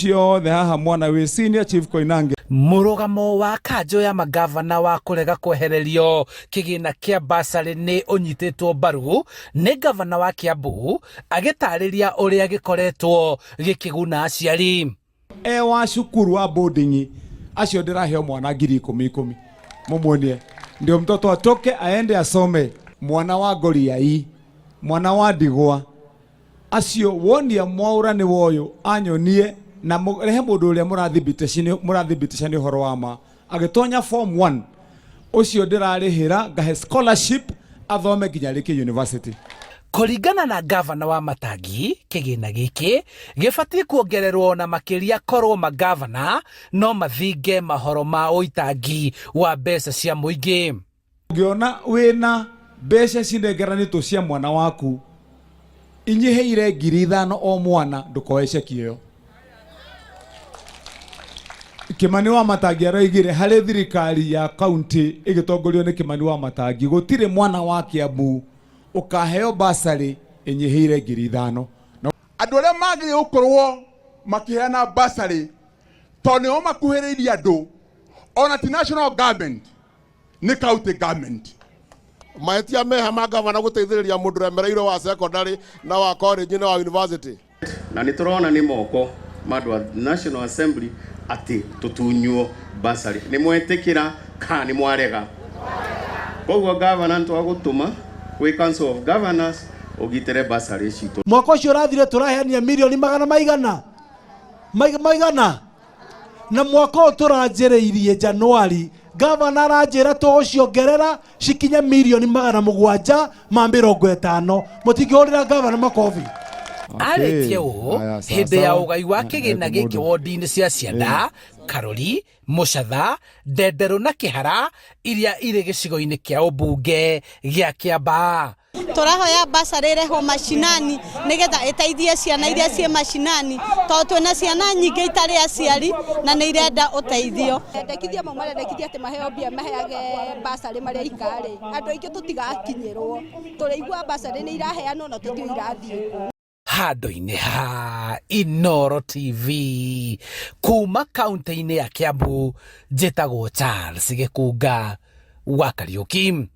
ciothe haha mwana wĩ senior chief Koinange. Mũrũgamo wa kanjũ ya magavana wa kũrega kwehererio kĩgĩna kĩa mbacarĩ nĩ ũnyitĩtwo mbaru nĩ gavana wa Kiambu agĩtarĩria ũrĩa gĩkoretwo gĩkĩguna aciari. Wa cukuru wa boarding acio ndĩraheo mwana 10,000 mumuonie ndio mtoto atoke aende asome. Mwana wa Goliai, mwana wa Ndigwa, acio wonia mwaura ni woyo anyonie na rehe mũndũ ũrĩa mũrathibitĩcani ũhoro wa ma agĩtonya form 1 ũcio ndĩrarĩhĩra ngahe scholarship athome nginya rĩkie university. Kũringana na Ngabana Wamatangi, kĩgĩna gĩkĩ gĩbatiĩ kuongererwo na makĩria korwo magavana no mathinge mahoro ma ũitangi wa mbeca cia mũingĩ. Ũngĩona wĩna mbeca cinengeranĩtwo cia mwana waku inyihĩire 5,000 o mwana ndũkoe ceki ĩyo. Kimani Wamatangi aroigire harĩ thirikari ya kaunti ĩgĩtongorio nĩ Kimani Wamatangi gũtirĩ mwana wa Kiambu ukaheo basari inyihĩire 5,000. Andũ arĩa magĩrĩirwo gũkorwo makĩheana basari tondũ nĩo makuhĩrĩirie andũ ona ti national government nĩ county government. Maita meha magavana gũteithĩrĩria mũndũ ũremereirwo wa secondary na wa college na wa university. Na nĩ tũrona nĩ moko mandũ a National Assembly ati tutunywo basari. Nĩ mwetĩkĩra kana nĩ mwarega? Koguo gavana ntwagũtũma we Council of Governors ogitire basari cito. Mwaka ũcio ũrathire tũraheania milioni magana na mwaka ũyũ tũranjĩrĩirie Januari gavana aranjĩra tũgũciongerera cikinye milioni 750 mũtingĩhũrĩra gavana makobi. Arĩtie ũũ hĩndĩ ya ũgai wa kĩgĩna gĩkĩ wodi-inĩ cia Cianda, Karori, Mũcatha, Ndenderũ na Kĩhara iria irĩ gĩcigo-inĩ kĩa ũmbunge gĩa Kiamba. Tũrahoya mbacarĩ ĩrehwo macinani nĩgetha ĩteithie ciana iria ciĩ macinani tondũ twĩna ciana nyingĩ itarĩ aciari na nĩ irenda ũteithio. Ndekithia mau marendekithia atĩ maheo mbia maheage mbacarĩ marĩa ikarĩ. Andũ aingĩ tũtigakinyĩrwo. Tũrĩigua mbacarĩ nĩ iraheanwo na tũtiũĩ irathiĩ. Handũ-inĩ ha Inooro TV kuma kaunti-inĩ ya Kiambu, njĩtagwo Charles Gĩkunga wa Kariũki.